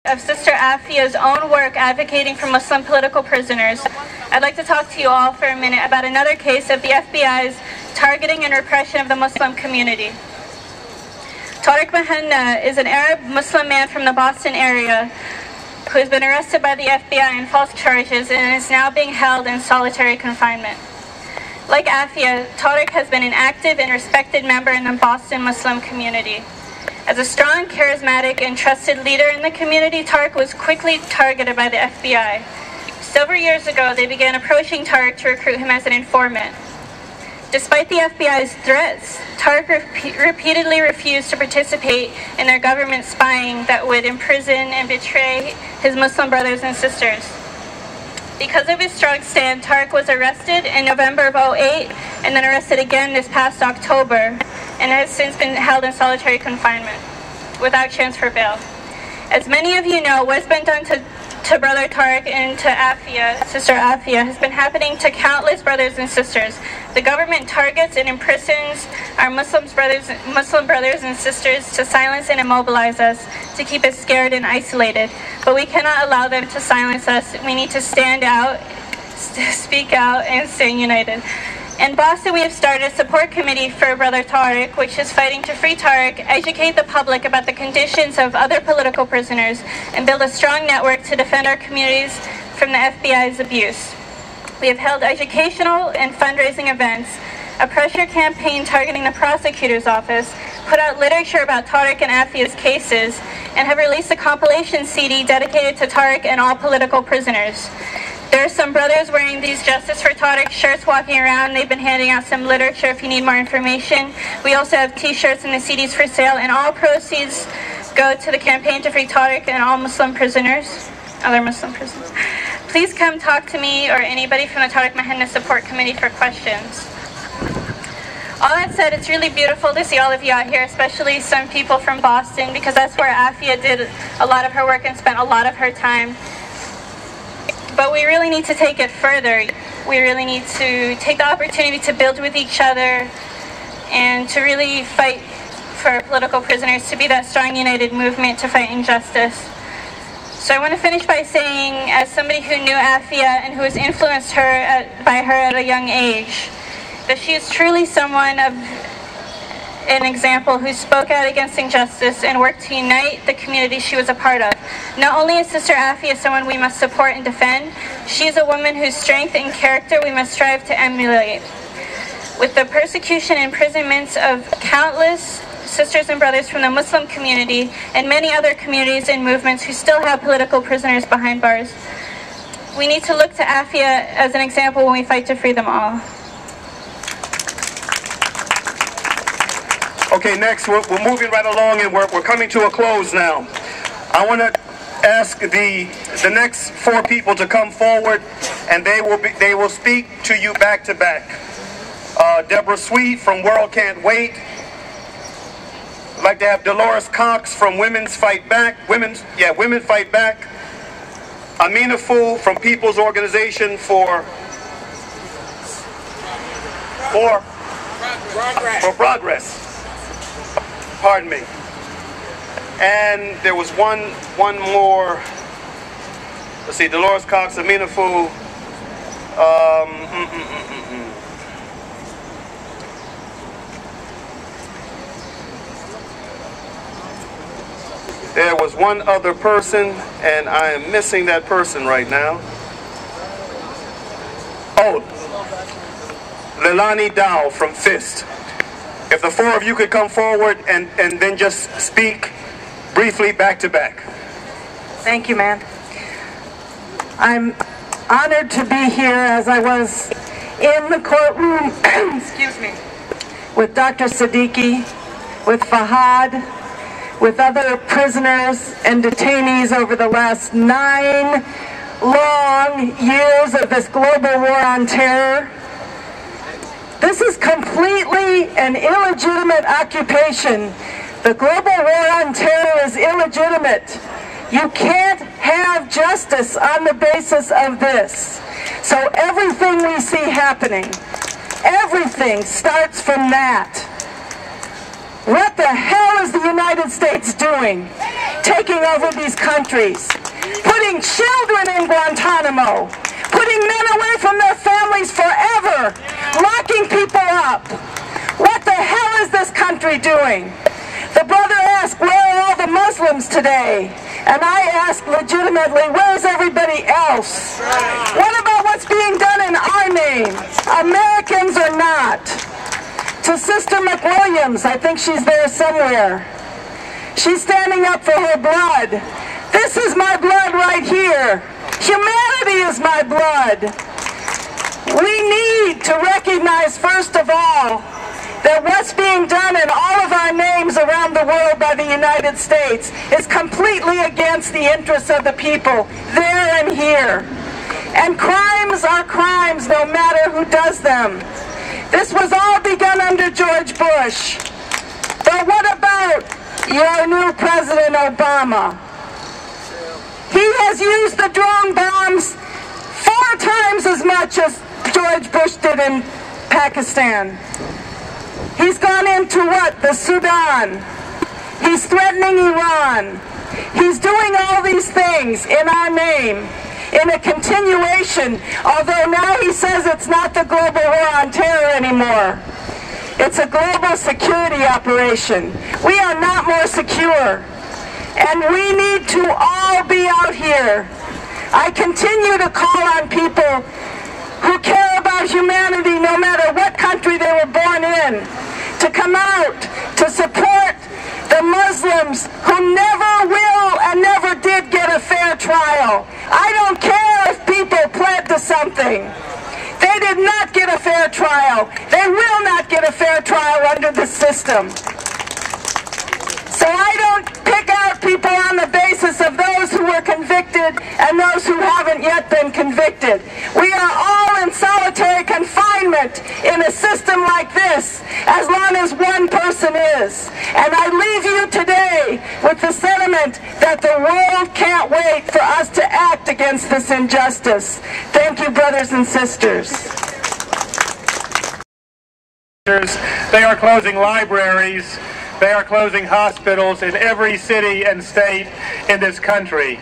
of Sister Aafia's own work advocating for Muslim political prisoners, I'd like to talk to you all for a minute about another case of the FBI's targeting and repression of the Muslim community. Tarek is an Arab Muslim man from the Boston area who has been arrested by the FBI on false charges and is now being held in solitary confinement. Like Aafia, Tarek has been an active and respected member in the Boston Muslim community. As a strong, charismatic, and trusted leader in the community, Tarek was quickly targeted by the FBI. Several years ago, they began approaching Tarek to recruit him as an informant. Despite the FBI's threats, Tarek repeatedly refused to participate in their government spying that would imprison and betray his Muslim brothers and sisters. Because of his strong stand, Tarek was arrested in November of 2008 and then arrested again this past October and has since been held in solitary confinement without chance for bail. As many of you know, what's been done to Brother Tarek and to Aafia, Sister Aafia, has been happening to countless brothers and sisters. The government targets and imprisons our Muslim brothers and sisters to silence and immobilize us, to keep us scared and isolated. But we cannot allow them to silence us. We need to stand out, speak out, and stay united. In Boston, we have started a support committee for Brother Tarek, which is fighting to free Tarek, educate the public about the conditions of other political prisoners, and build a strong network to defend our communities from the FBI's abuse. We have held educational and fundraising events, a pressure campaign targeting the prosecutor's office, put out literature about Tarek and Aafia's cases, and have released a compilation CD dedicated to Tarek and all political prisoners. There are some brothers wearing these Justice for Tarek shirts walking around. They've been handing out some literature if you need more information. We also have t-shirts and the CDs for sale, and all proceeds go to the campaign to free Tarek and all Muslim prisoners, other Muslim prisoners. Please come talk to me or anybody from the Tarek Mahenna Support Committee for questions. All that said, it's really beautiful to see all of you out here, especially some people from Boston, because that's where Aafia did a lot of her work and spent a lot of her time. But we really need to take it further. We really need to take the opportunity to build with each other and to really fight for our political prisoners, to be that strong, united movement to fight injustice. So I want to finish by saying, as somebody who knew Aafia and who was influenced by her at a young age, that she is truly someone of an example who spoke out against injustice and worked to unite the community she was a part of. Not only is Sister Aafia someone we must support and defend, she is a woman whose strength and character we must strive to emulate. With the persecution and imprisonments of countless sisters and brothers from the Muslim community and many other communities and movements who still have political prisoners behind bars, we need to look to Aafia as an example when we fight to free them all. Okay, next, we're moving right along and we're coming to a close now. I want to ask the next four people to come forward, and they will speak to you back to back. Deborah Sweet from World Can't Wait. I'd like to have Dolores Cox from Women Fight Back. Women Fight Back. Amina Fool from People's Organization for Progress. Pardon me. And there was one more. Let's see, Dolores Cox, Amina Fool. There was one other person, and I am missing that person right now. Oh, Leilani Dow from FIST. If the four of you could come forward and then just speak briefly back to back. Thank you, man. I'm honored to be here as I was in the courtroom, excuse me, with Dr. Siddiqui, with Fahad, with other prisoners and detainees over the last 9 long years of this global war on terror. This is completely an illegitimate occupation. The global war on terror is illegitimate. You can't have justice on the basis of this. So everything we see happening, everything starts from that. What the hell is the United States doing? taking over these countries, putting children in Guantanamo, putting men away from their families forever, locking people up. What the hell is this country doing? The brother asked, where are all the Muslims today? And I ask legitimately, where's everybody else? What about what's being done in our name, Americans or not? To Sister McWilliams, I think she's there somewhere. She's standing up for her blood. This is my blood right here. Humanity is my blood. We need to recognize, first of all, that what's being done in all of our names around the world by the United States is completely against the interests of the people there and here. And crimes are crimes no matter who does them. This was all begun under George Bush. But what about your new President Obama? He has used the drone bombs 4 times as much as George Bush did in Pakistan. He's gone into what? The Sudan. He's threatening Iran. He's doing all these things in our name, in a continuation, although now he says it's not the global war on terror anymore. It's a global security operation. We are not more secure. And we need to all be out here. I continue to call on people who care about humanity no matter what country they were born in, to come out to support the Muslims who never will and never did get a fair trial. I don't care if people pled to something. They did not get a fair trial. They will not get a fair trial under the system. So I don't pick out people on the basis of those who were convicted and those who haven't yet been convicted. We are all in solitary confinement in a system like this, as long as one person is. And I leave you today with the sentiment that the world can't wait for us to act against this injustice. Thank you, brothers and sisters. They are closing libraries. They are closing hospitals in every city and state in this country.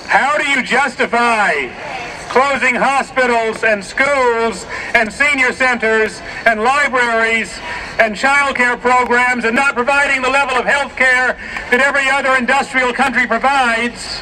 How do you justify closing hospitals and schools and senior centers and libraries and child care programs and not providing the level of health care that every other industrial country provides,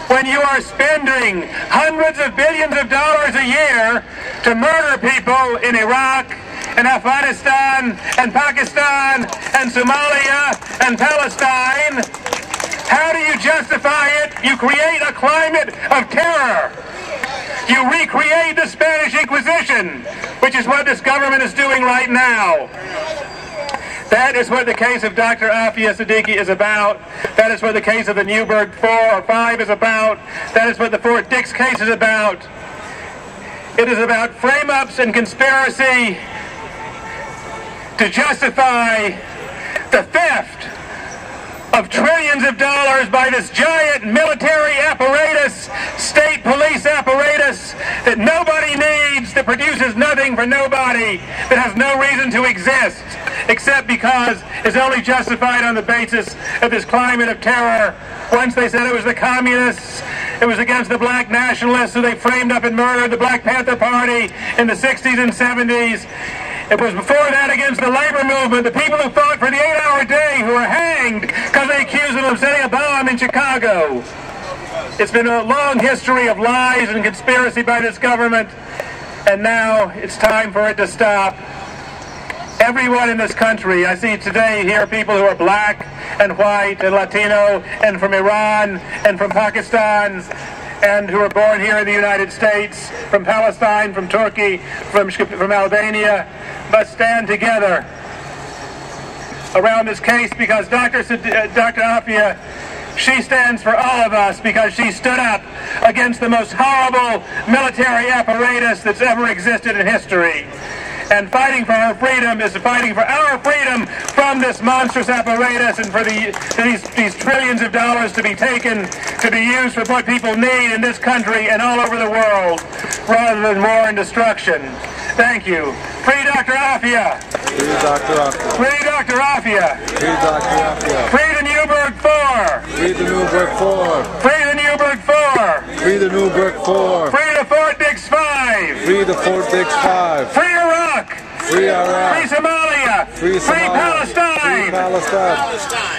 when you are spending hundreds of billions of dollars a year to murder people in Iraq and Afghanistan and Pakistan and Somalia and Palestine? How do you justify it? You create a climate of terror. You recreate the Spanish Inquisition, which is what this government is doing right now. That is what the case of Dr. Aafia Siddiqui is about. That is what the case of the Newburgh 4 or 5 is about. That is what the Fort Dix case is about. It is about frame-ups and conspiracy to justify the theft of trillions of dollars by this giant military apparatus, state police apparatus that nobody needs, that produces nothing for nobody, that has no reason to exist, except because it's only justified on the basis of this climate of terror. Once they said it was the communists, it was against the black nationalists who they framed up and murdered, the Black Panther Party in the 60s and 70s. It was before that against the labor movement, the people who fought for the 8-hour day, who were hanged because they accused them of setting a bomb in Chicago. It's been a long history of lies and conspiracy by this government, and now it's time for it to stop. Everyone in this country, I see today here people who are black and white and Latino and from Iran and from Pakistan and who are born here in the United States, from Palestine, from Turkey, from Albania, must stand together around this case, because Dr. Aafia, she stands for all of us, because she stood up against the most horrible military apparatus that's ever existed in history. And fighting for her freedom is fighting for our freedom from this monstrous apparatus, and for these trillions of dollars to be taken to be used for what people need in this country and all over the world, rather than war and destruction. Thank you. Free Dr. Aafia. Free Dr. Aafia. Free Dr. Aafia. Free Dr. Aafia. Free the New Newburgh 4. Free the Newburgh 4. Free the Newburgh 4. Free the Newburgh 4. Free the Fort Dix 5. Free the Fort Dix 5. Free Iraq. Free Iraq. Free Somalia. Free Somalia. Free Palestine. Free Palestine.